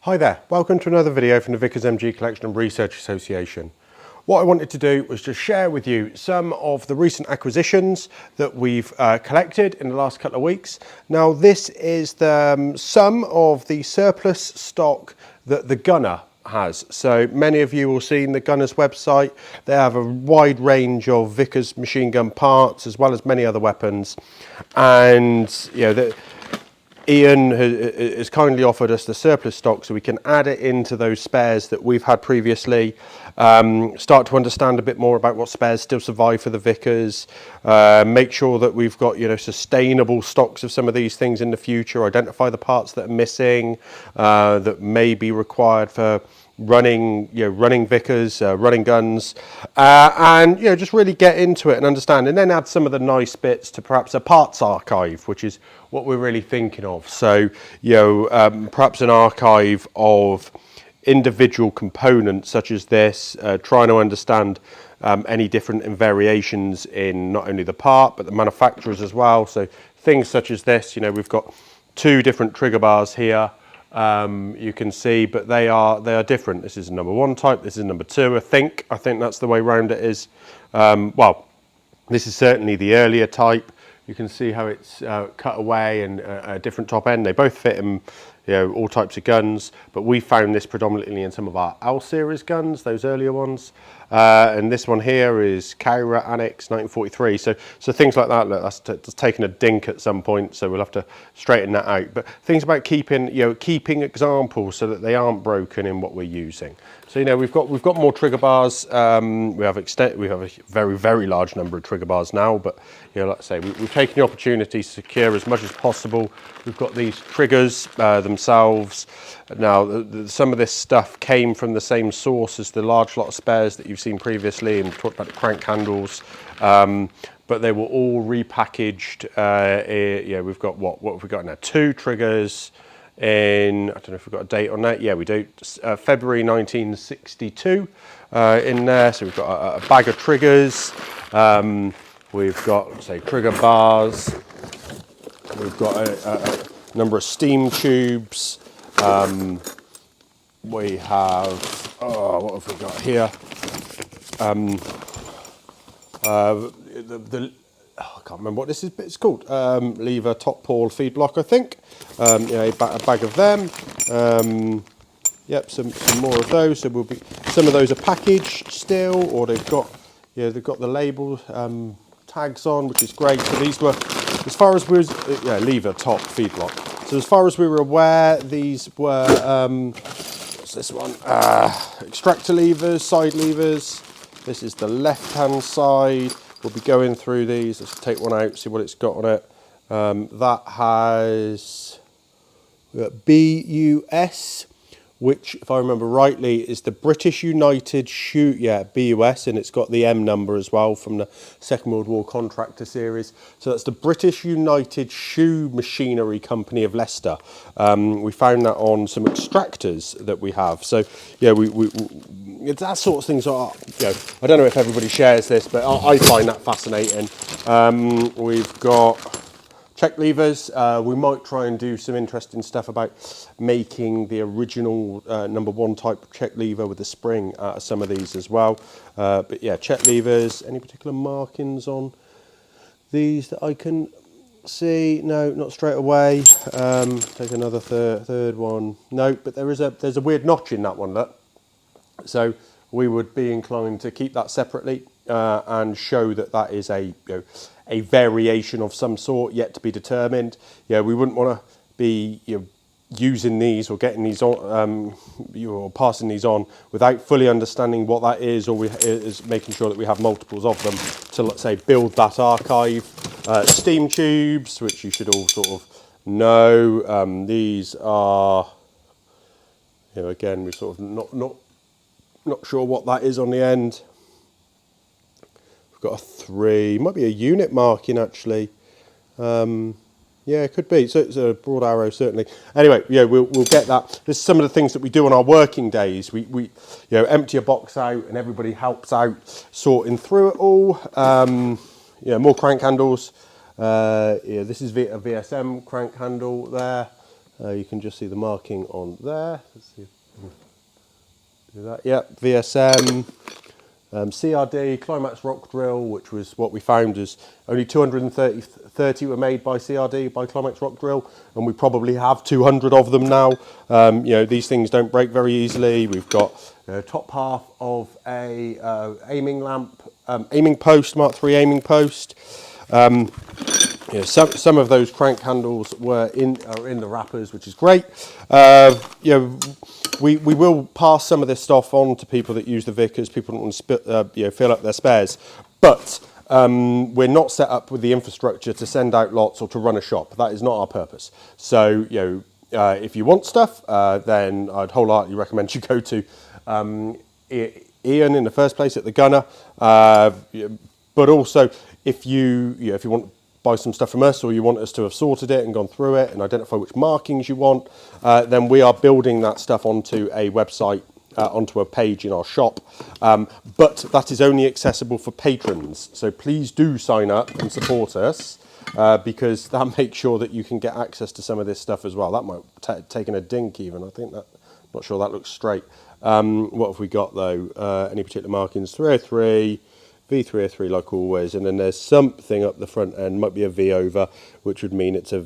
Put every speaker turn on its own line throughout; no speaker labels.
Hi there, welcome to another video from the Vickers MG Collection and Research Association. What I wanted to do was just share with you some of the recent acquisitions that we've collected in the last couple of weeks. Now this is the sum of the surplus stock that the Gunner has. So many of you will see in the Gunner's website, they have a wide range of Vickers machine gun parts as well as many other weapons. And you know, Ian has kindly offered us the surplus stock so we can add it into those spares that we've had previously, start to understand a bit more about what spares still survive for the Vickers, make sure that we've got sustainable stocks of some of these things in the future, identify the parts that are missing, that may be required for running Vickers, running guns, and just really get into it and understand, and then add some of the nice bits to perhaps a parts archive, which is what we're really thinking of. So perhaps an archive of individual components such as this, trying to understand any different variations in not only the part but the manufacturers as well. So things such as this, we've got two different trigger bars here. You can see, but they are different. This is number 1 type, this is number 2, I think that's the way round it is. Well, this is certainly the earlier type. You can see how it's cut away and a different top end. They both fit in all types of guns, but we found this predominantly in some of our L series guns, those earlier ones. And this one here is Cowra Annex 1943. So things like that, look, that's taken a dink at some point, so we'll have to straighten that out. But things about keeping examples so that they aren't broken in what we're using. So we've got more trigger bars. We have a very large number of trigger bars now, but like I say, we've taken the opportunity to secure as much as possible. We've got these triggers themselves. Now some of this stuff came from the same source as the large lot of spares that you've seen previously, and talked about the crank handles, but they were all repackaged. We've got what have we got now? 2 triggers in, I don't know if we've got a date on that. Yeah, we do. February 1962 in there. So we've got a bag of triggers. We've got, say, trigger bars. We've got a number of steam tubes. We have, what have we got here? I can't remember what this is, but it's called. Lever top pawl feed block, I think. A bag of them. Yep, some more of those. So some of those are packaged still, or they've got the label tags on, which is great. So these were, as far as we lever top feed block. So as far as we were aware, these were what's this one? Extractor levers, side levers. This is the left-hand side. We'll be going through these. Let's take one out, see what it's got on it. That has BUS, which, if I remember rightly, is the British United Shoe, BUS, and it's got the M number as well from the Second World War contractor series. So that's the British United Shoe Machinery Company of Leicester. We found that on some extractors that we have. So that sort of things are, I don't know if everybody shares this, but I find that fascinating. We've got check levers. We might try and do some interesting stuff about making the original number 1 type check lever with the spring out of some of these as well. But yeah, check levers. Any particular markings on these that I can see? No, not straight away. Take another third one. No, but there's a weird notch in that one, look. So we would be inclined to keep that separately and show that is a variation of some sort yet to be determined. We wouldn't want to be using these or getting these on or passing these on without fully understanding what that is, or is making sure that we have multiples of them to, let's say, build that archive. Steam tubes, which you should all sort of know. These are, again, we're sort of not sure what that is on the end. We've got a 3, might be a unit marking actually. Yeah, it could be. So it's a broad arrow, certainly. Anyway, we'll get that. This is some of the things that we do on our working days. We empty a box out, and everybody helps out sorting through it all. More crank handles. This is a VSM crank handle there. You can just see the marking on there. Let's see if I can do that. Yeah, VSM, CRD, Climax Rock Drill, which was what we found is only 230 were made by CRD, by Climax Rock Drill, and we probably have 200 of them now. You know, these things don't break very easily. We've got top half of a aiming lamp, aiming post, Mark III aiming post. You know, some of those crank handles are in the wrappers, which is great. You know, we will pass some of this stuff on to people that use the Vickers, people that want to you know, fill up their spares, but we're not set up with the infrastructure to send out lots or to run a shop. That is not our purpose. So, you know, if you want stuff, then I'd wholeheartedly recommend you go to Ian in the first place at the Gunner. But also, if you want to buy some stuff from us, or you want us to have sorted it and gone through it and identify which markings you want, then we are building that stuff onto a website, onto a page in our shop. But that is only accessible for patrons. So please do sign up and support us, because that makes sure that you can get access to some of this stuff as well. That might have taken a dink even. I think that, not sure that looks straight. What have we got though? Any particular markings? 303. V303 like always, and then there's something up the front end, might be a V over, which would mean it's a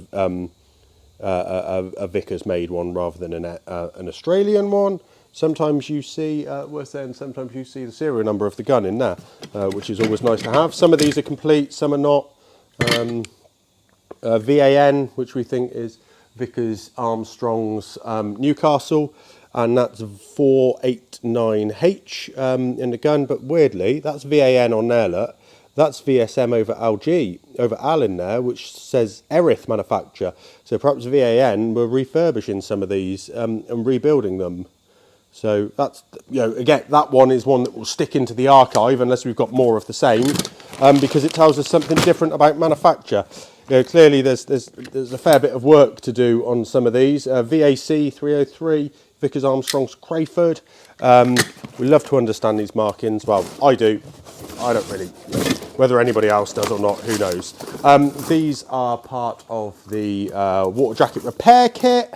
Vickers made one rather than an Australian one. Sometimes you see, worth saying, sometimes you see the serial number of the gun in there, which is always nice to have. Some of these are complete, some are not. VAN, which we think is Vickers Armstrong's Newcastle, and that's 489H in the gun, but weirdly, that's VAN on there, look. That's VSM over over Al in there, which says Erith manufacturer. So perhaps VAN were refurbishing some of these and rebuilding them. So that's, you know, again, that one is one that will stick into the archive unless we've got more of the same, because it tells us something different about manufacture. You know, clearly there's a fair bit of work to do on some of these. VAC 303. Vickers Armstrong's Crayford. We love to understand these markings. Well, I do. I don't really. Whether anybody else does or not, who knows. These are part of the water jacket repair kit.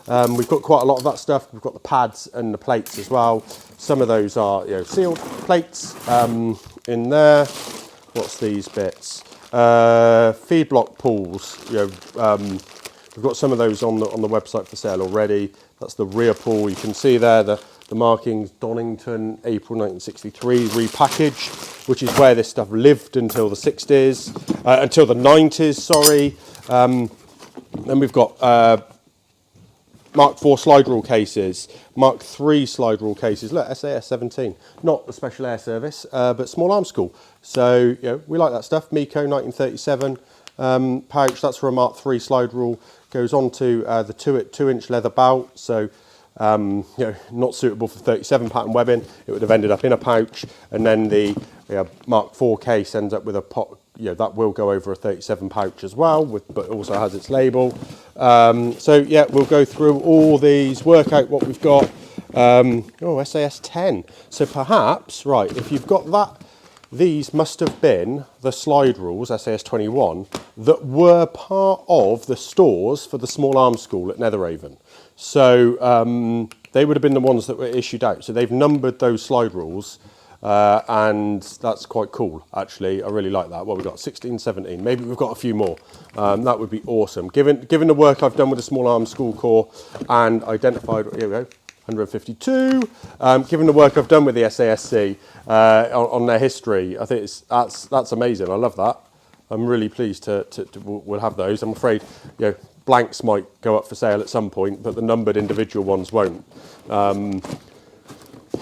We've got quite a lot of that stuff. We've got the pads and the plates as well. Some of those are, you know, sealed plates in there. What's these bits? Feed block pulls. You know, we've got some of those on the website for sale already. That's the rear pull. You can see there the markings, Donington, April 1963, repackaged, which is where this stuff lived until the 60s, until the 90s, sorry. Then we've got Mark IV slide rule cases, Mark III slide rule cases. Look, SAS 17, not the Special Air Service, but Small Arms School. So, you know, we like that stuff. MECO 1937 pouch, that's for a Mark III slide rule. Goes on to the 2-inch leather belt, so you know, not suitable for 37 pattern webbing. It would have ended up in a pouch, and then the Mark IV case ends up with a pot. You know, that will go over a 37 pouch as well, but also has its label. So yeah, we'll go through all these, work out what we've got. Oh, SAS 10. So perhaps, right, if you've got that. These must have been the slide rules, SAS 21, that were part of the stores for the Small Arms School at Netheravon. So they would have been the ones that were issued out. So they've numbered those slide rules, and that's quite cool, actually. I really like that. What we've got, 16, 17. Maybe we've got a few more. That would be awesome. Given the work I've done with the Small Arms School Corps and identified, here we go, 152. Given the work I've done with the SASC on their history, I think that's amazing. I love that. I'm really pleased we'll have those. I'm afraid, you know, blanks might go up for sale at some point, but the numbered individual ones won't.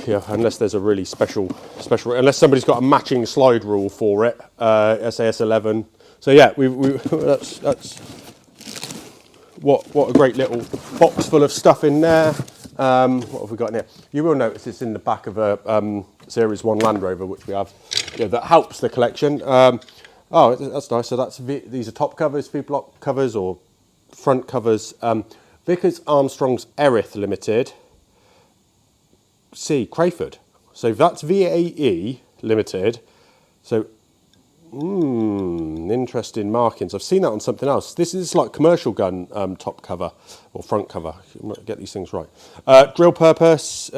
Yeah, unless there's a really special, unless somebody's got a matching slide rule for it, SAS 11. So yeah, that's what a great little box full of stuff in there. What have we got in here? You will notice it's in the back of a Series 1 Land Rover, which we have, you know, that helps the collection. Oh, that's nice. So these are top covers, feed block covers, or front covers. Vickers Armstrong's Erith Limited. C, Crayford. So that's VAE Limited. So Interesting markings. I've seen that on something else. This is like commercial gun top cover or front cover. I might get these things right. Drill purpose,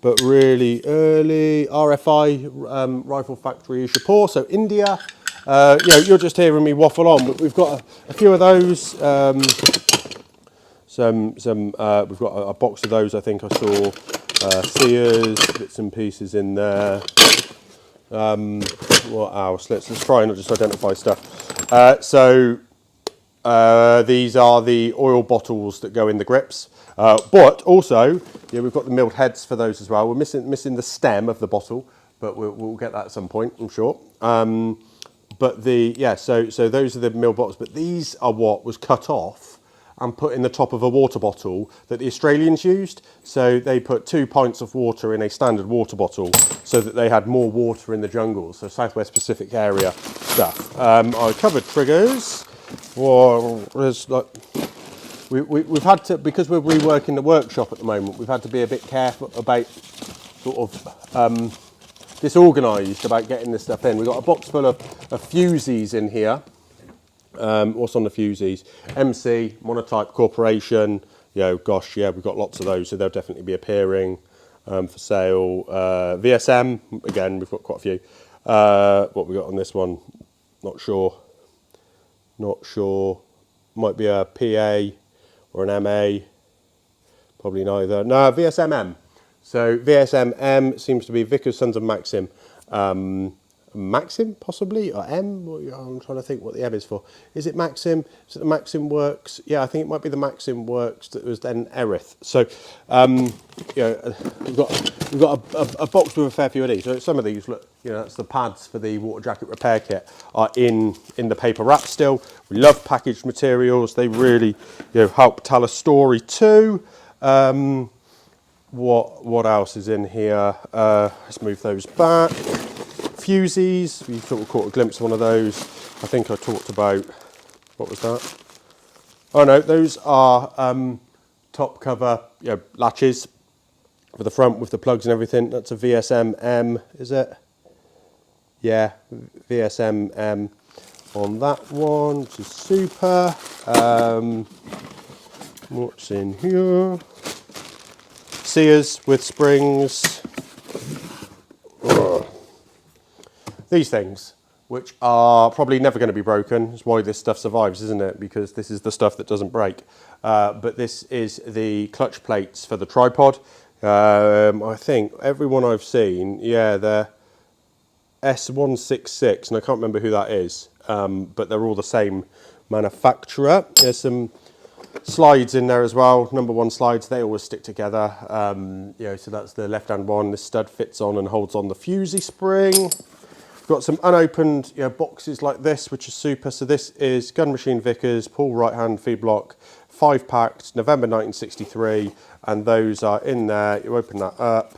but really early. RFI, Rifle Factory Shapur. So India. You're just hearing me waffle on, but we've got a few of those. We've got a box of those. I think I saw Sears, bits and pieces in there. What else? Let's try and just identify stuff. These are the oil bottles that go in the grips. But also, we've got the milled heads for those as well. We're missing the stem of the bottle, but we'll get that at some point, I'm sure. So those are the milled bottles. But these are what was cut off and put in the top of a water bottle that the Australians used. So they put 2 pints of water in a standard water bottle so that they had more water in the jungle. So Southwest Pacific area stuff. I covered triggers. We've had to, because we're reworking the workshop at the moment, we've had to be a bit careful about disorganised about getting this stuff in. We've got a box full of fusees in here. What's on the fusees? MC, Monotype Corporation. We've got lots of those, so they'll definitely be appearing for sale. VSM, again, we've got quite a few. What we got on this one? Not sure. Might be a PA or an MA. Probably neither. No, VSMM. So VSMM seems to be Vickers, Sons of Maxim. Maxim, possibly, or M? I'm trying to think what the M is for. Is it Maxim? Is it the Maxim Works? Yeah, I think it might be the Maxim Works that was then Erith. So, we've got a box with a fair few of these. So some of these, look, that's the pads for the water jacket repair kit are in the paper wrap still. We love packaged materials. They really, help tell a story too. What else is in here? Let's move those back. Fusees, we sort of caught a glimpse of one of those. I think I talked about, what was that? Oh no, those are top cover latches for the front with the plugs and everything. That's a VSM-M, is it? Yeah, VSM-M on that one, which is super. What's in here? Sears with springs. These things, which are probably never going to be broken. That's why this stuff survives, isn't it? Because this is the stuff that doesn't break. But this is the clutch plates for the tripod. I think everyone I've seen, they're S166, and I can't remember who that is, but they're all the same manufacturer. There's some slides in there as well, number 1 slides, they always stick together. So that's the left-hand one. This stud fits on and holds on the fusee spring. Got some unopened boxes like this, which is super. So this is Gun Machine Vickers, Paul Right-Hand Feedlock, 5-packed, November 1963, and those are in there. You open that up,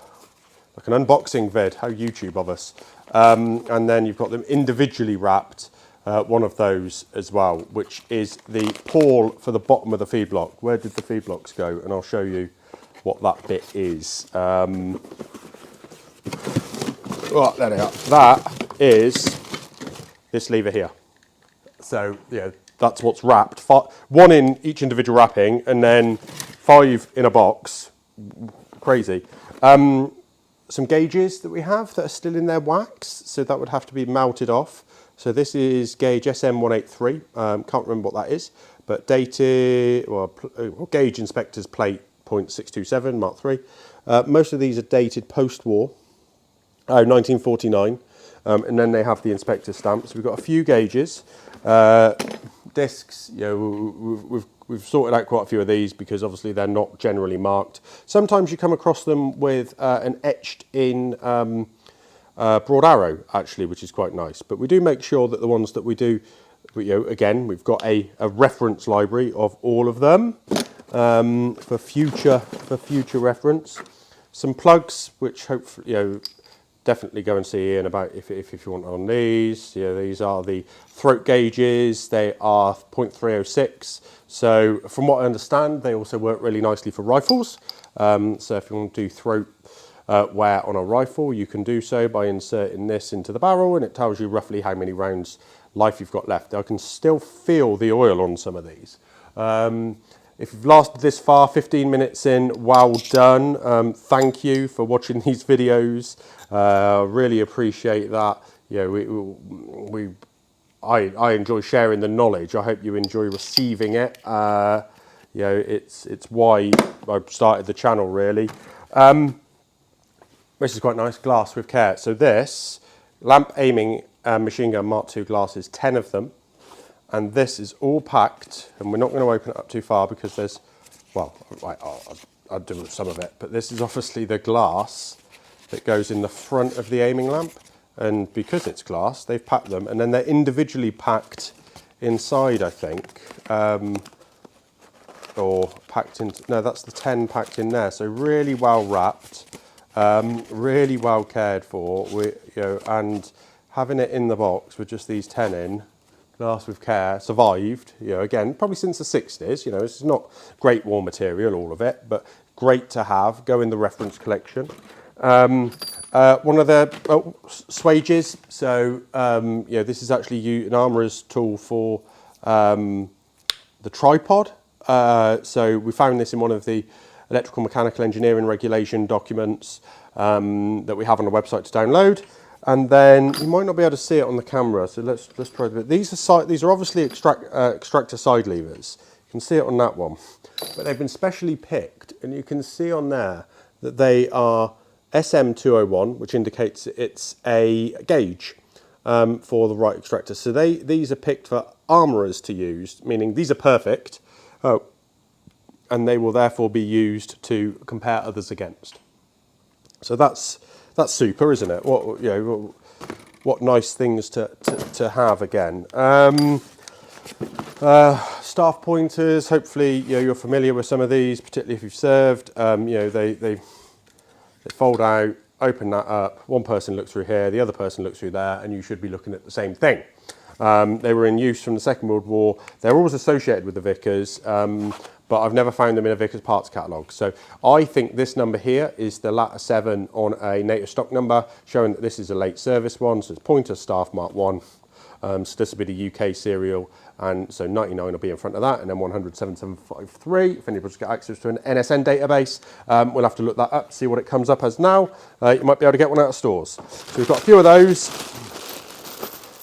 like an unboxing vid, how YouTube of us. And then you've got them individually wrapped, one of those as well, which is the pawl for the bottom of the feedlock. Where did the feedlocks go? And I'll show you what that bit is. There they are. That is this lever here. So that's what's wrapped. 1 in each individual wrapping, and then 5 in a box. Crazy. Some gauges that we have that are still in their wax, so that would have to be melted off. So this is gauge SM183. Can't remember what that is, but dated, gauge inspector's plate .627 Mark III. Most of these are dated post-war. 1949, and then they have the inspector stamps. We've got a few gauges, discs. We've sorted out quite a few of these because obviously they're not generally marked. Sometimes you come across them with an etched in broad arrow, actually, which is quite nice. But we do make sure that the ones that we do, again, we've got a reference library of all of them for future reference. Some plugs, which hopefully definitely go and see Ian about if you want on these. These are the throat gauges. They are .306. So from what I understand, they also work really nicely for rifles. So if you want to do throat wear on a rifle, you can do so by inserting this into the barrel, and it tells you roughly how many rounds life you've got left. I can still feel the oil on some of these. If you've lasted this far, 15 minutes in, well done. Thank you for watching these videos. Really appreciate that. I enjoy sharing the knowledge. I hope you enjoy receiving it. It's why I started the channel, really. This is quite nice, glass with care. So this, lamp aiming machine gun Mark II glasses, 10 of them. And this is all packed, and we're not going to open it up too far because there's, well, I'll do some of it, but this is obviously the glass that goes in the front of the aiming lamp. And because it's glass, they've packed them, and then they're individually packed inside, I think. Or packed in, no, that's the 10 packed in there. So really well wrapped, really well cared for, and having it in the box with just these 10 in, glass with care, survived, again, probably since the 60s, it's not great war material, all of it, but great to have, go in the reference collection. One of the swages, so this is actually an armourer's tool for the tripod. So we found this in one of the electrical mechanical engineering regulation documents that we have on the website to download. And then you might not be able to see it on the camera, so let's try a bit. These are obviously extractor side levers. You can see it on that one, but they've been specially picked, and you can see on there that they are SM201, which indicates it's a gauge for the right extractor. So these are picked for armourers to use, meaning these are perfect, and they will therefore be used to compare others against. So that's super, isn't it? What nice things to have again. Staff pointers. Hopefully, you're familiar with some of these, particularly if you've served. They fold out, open that up. One person looks through here, the other person looks through there, and you should be looking at the same thing. They were in use from the Second World War. They're always associated with the Vickers, but I've never found them in a Vickers parts catalogue. So I think this number here is the latter 7 on a native stock number, showing that this is a late service one. So it's Pointer Staff Mark 1. So this will be the UK serial, and so 99 will be in front of that, and then 1007753. If anybody's got access to an NSN database, we'll have to look that up, see what it comes up as now. You might be able to get one out of stores. So we've got a few of those.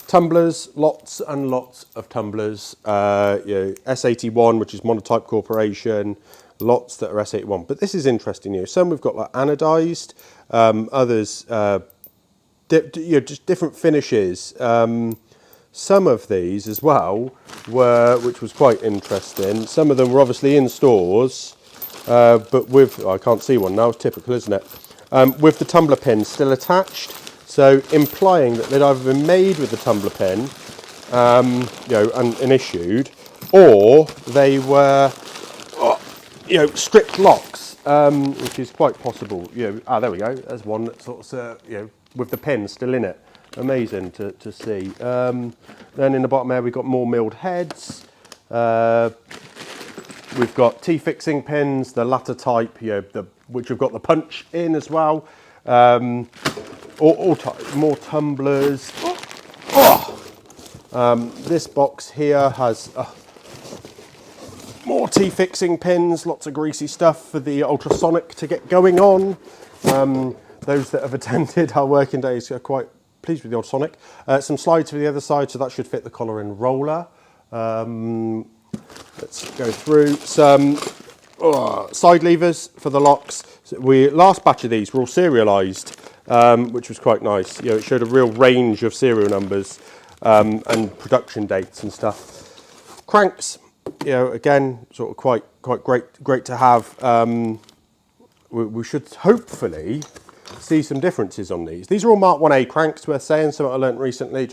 Tumblers, lots and lots of tumblers. S81, which is Monotype Corporation, lots that are S81. But this is interesting. Some we've got like anodized, others just different finishes. Some of these as well were, which was quite interesting. Some of them were obviously in stores, but with, I can't see one now, it's typical, isn't it? With the tumbler pin still attached. So implying that they'd either been made with the tumbler pin, and issued, or they were, stripped locks, which is quite possible. There we go. There's one that sort of, with the pin still in it. Amazing to see. Then in the bottom there we've got more milled heads. We've got T-fixing pins, the latter type, which have got the punch in as well. More tumblers. This box here has more T-fixing pins, lots of greasy stuff for the ultrasonic to get going on. Those that have attended our working days are quite pleased with the ultrasonic. Some slides for the other side, so that should fit the collar and roller. Let's go through some side levers for the locks. So last batch of these were all serialised, which was quite nice. It showed a real range of serial numbers and production dates and stuff. Cranks, again, sort of quite great to have. We should hopefully see some differences on these. These are all Mark 1A cranks, worth saying, something I learnt recently,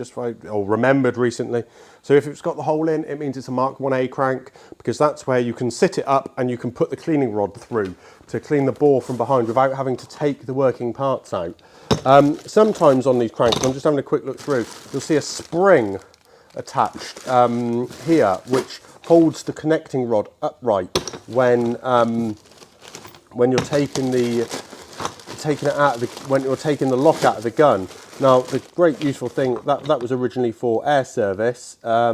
or remembered recently. So if it's got the hole in, it means it's a Mark 1A crank, because that's where you can sit it up and you can put the cleaning rod through to clean the bore from behind without having to take the working parts out. Sometimes on these cranks, I'm just having a quick look through, you'll see a spring attached here, which holds the connecting rod upright when you're taking the taking it out of when you're taking the lock out of the gun. Now, the great useful thing, that was originally for air service. I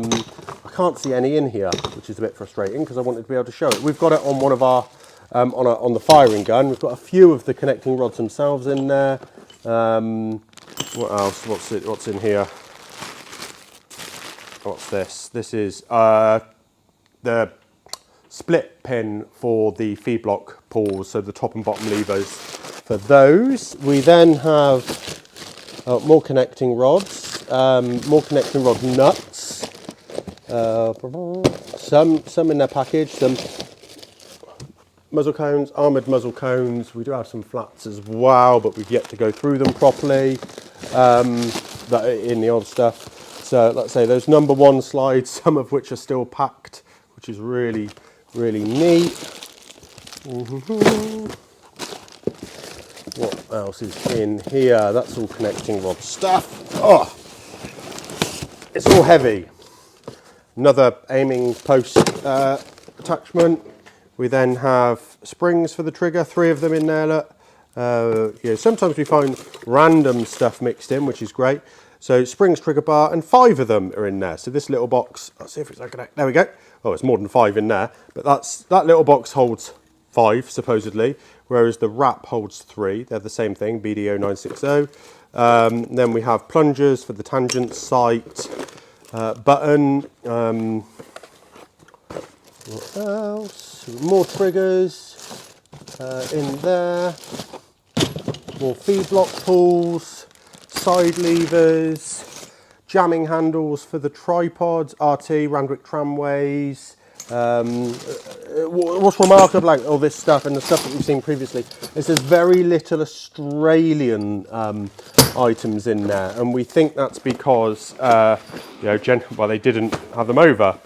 can't see any in here, which is a bit frustrating because I wanted to be able to show it. We've got it on one of our, on the firing gun. We've got a few of the connecting rods themselves in there. What else? What's in here? What's this? This is the split pin for the feed block pulls, so the top and bottom levers for those. We then have more connecting rods, more connecting rod nuts, some in their package, some muzzle cones, armoured muzzle cones. We do have some flats as well, but we've yet to go through them properly in the old stuff. So let's say those number 1 slides, some of which are still packed, which is really, really neat. What else is in here? That's all connecting rod stuff. Oh, it's all heavy. Another aiming post attachment. We then have springs for the trigger, 3 of them in there. Look. Yeah, sometimes we find random stuff mixed in, which is great. So springs, trigger bar, and 5 of them are in there. So this little box, let's see if it's okay. There we go. Oh, it's more than 5 in there, but that little box holds 5 supposedly, whereas the wrap holds 3. They're the same thing, BDO 960. Then we have plungers for the tangent sight, button. What else? More triggers in there. More feed block pulls. Side levers, jamming handles for the tripods, RT, Randwick tramways. What's remarkable about all this stuff and the stuff that we've seen previously is there's very little Australian items in there, and we think that's because they didn't have them over,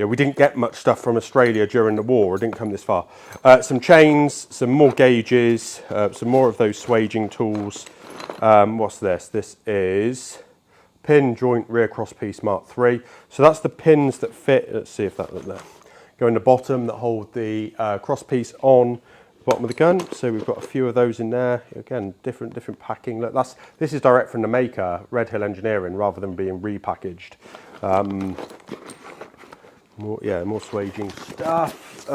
we didn't get much stuff from Australia during the war. It didn't come this far. Some chains, some more gauges, some more of those swaging tools. What's this? This is pin joint rear crosspiece Mark III. So that's the pins that fit. Let's see if that there. Go in the bottom that hold the crosspiece on the bottom of the gun. So we've got a few of those in there. Again, different packing. Look, this is direct from the maker, Red Hill Engineering, rather than being repackaged. More swaging stuff.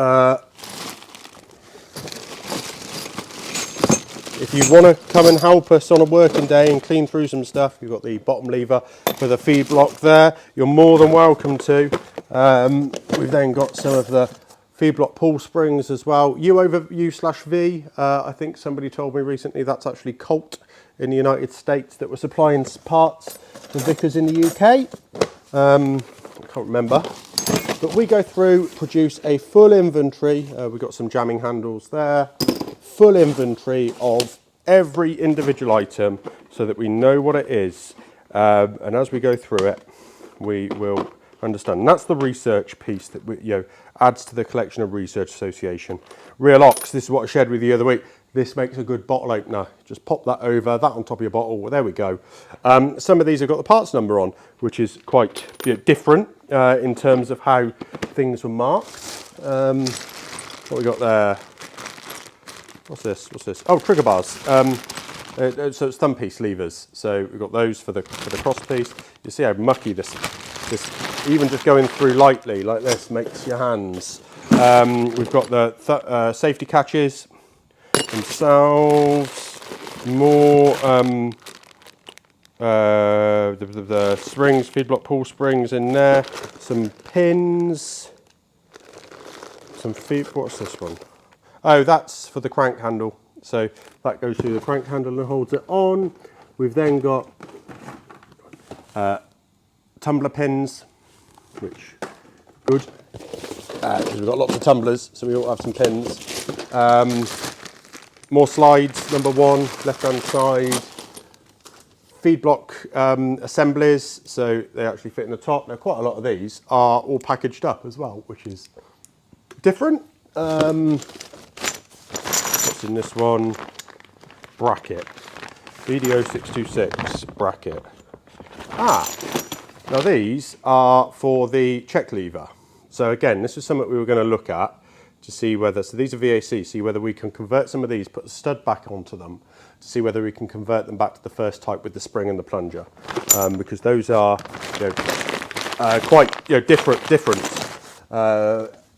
If you want to come and help us on a working day and clean through some stuff, you've got the bottom lever for the feed block there. You're more than welcome to. We've then got some of the feed block pull springs as well. U over U/V. I think somebody told me recently that's actually Colt in the United States that were supplying parts to Vickers in the UK. I can't remember. But we go through, produce a full inventory. We've got some jamming handles there. Full inventory of every individual item so that we know what it is. And as we go through it, we will understand. And that's the research piece that adds to the collection of research association. Real ox, this is what I shared with you the other week. This makes a good bottle opener. Just pop that over, that on top of your bottle. Well, there we go. Some of these have got the parts number on, which is quite different in terms of how things were marked. What we got there? What's this? Oh, trigger bars. So it's thumb piece levers. So we've got those for the cross piece. You see how mucky this even just going through lightly like this makes your hands. We've got the safety catches themselves, more the springs, feed block pull springs in there, some pins, what's this one? Oh, that's for the crank handle. So that goes through the crank handle and holds it on. We've then got tumbler pins, which good, because we've got lots of tumblers, so we all have some pins. More slides, number 1, left-hand side. Feed block assemblies, so they actually fit in the top. Now, quite a lot of these are all packaged up as well, which is different. What's in this one? Bracket. BDO 626 bracket. Now these are for the check lever. So again, this is something we were going to look at to see whether, so these are VAC, see whether we can convert some of these, put the stud back onto them, to see whether we can convert them back to the first type with the spring and the plunger, because those are, you know, quite, you know, different.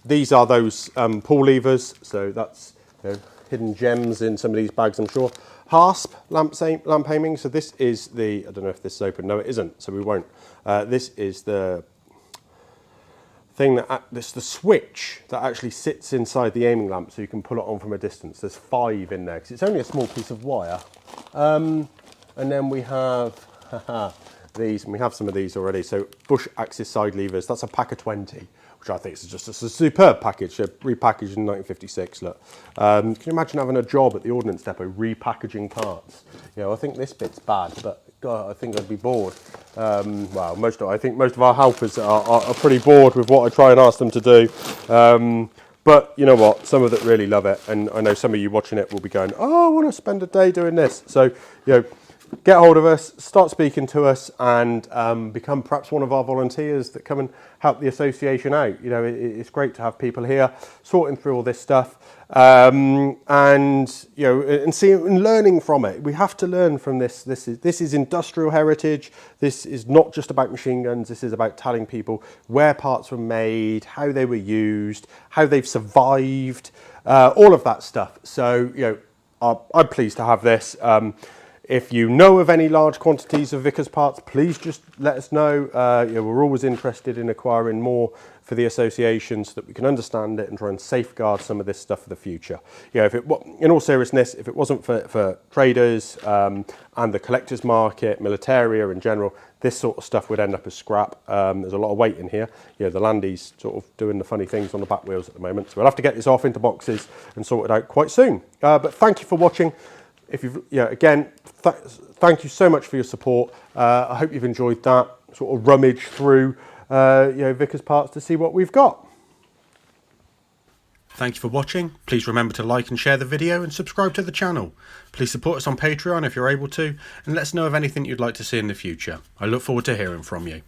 These are those pull levers, so that's, you know, hidden gems in some of these bags, I'm sure. Hasp lamp aiming, so this is the, I don't know if this is open, no it isn't, so we won't. This is the thing that, this the switch that actually sits inside the aiming lamp, so you can pull it on from a distance. There's 5 in there, because it's only a small piece of wire. And then we have these, and we have some of these already, so Bush axis side levers, that's a pack of 20. Which I think is just a superb package, repackaged in 1956. Look, can you imagine having a job at the Ordnance Depot repackaging parts? You know, I think this bit's bad, but God, I think I'd be bored. Well, I think most of our helpers are pretty bored with what I try and ask them to do. But you know what? Some of them really love it, and I know some of you watching it will be going, "Oh, I want to spend a day doing this." So, you know, get hold of us, start speaking to us, and become perhaps one of our volunteers that come and help the association out. You know, it's great to have people here sorting through all this stuff, and you know, and learning from it. We have to learn from this. This is industrial heritage. This is not just about machine guns. This is about telling people where parts were made, how they were used, how they've survived, all of that stuff. So, you know, I'm pleased to have this. If you know of any large quantities of Vickers parts, please just let us know. You know, we're always interested in acquiring more for the association so that we can understand it and try and safeguard some of this stuff for the future. You know, in all seriousness, if it wasn't for traders and the collectors market, militaria in general, this sort of stuff would end up as scrap. There's a lot of weight in here. You know, the Landy's sort of doing the funny things on the back wheels at the moment. So we'll have to get this off into boxes and sort it out quite soon. But thank you for watching. If you've, again, thank you so much for your support. I hope you've enjoyed that sort of rummage through, you know, Vickers parts to see what we've got. Thank you for watching. Please remember to like and share the video and subscribe to the channel. Please support us on Patreon if you're able to, and let us know of anything you'd like to see in the future. I look forward to hearing from you.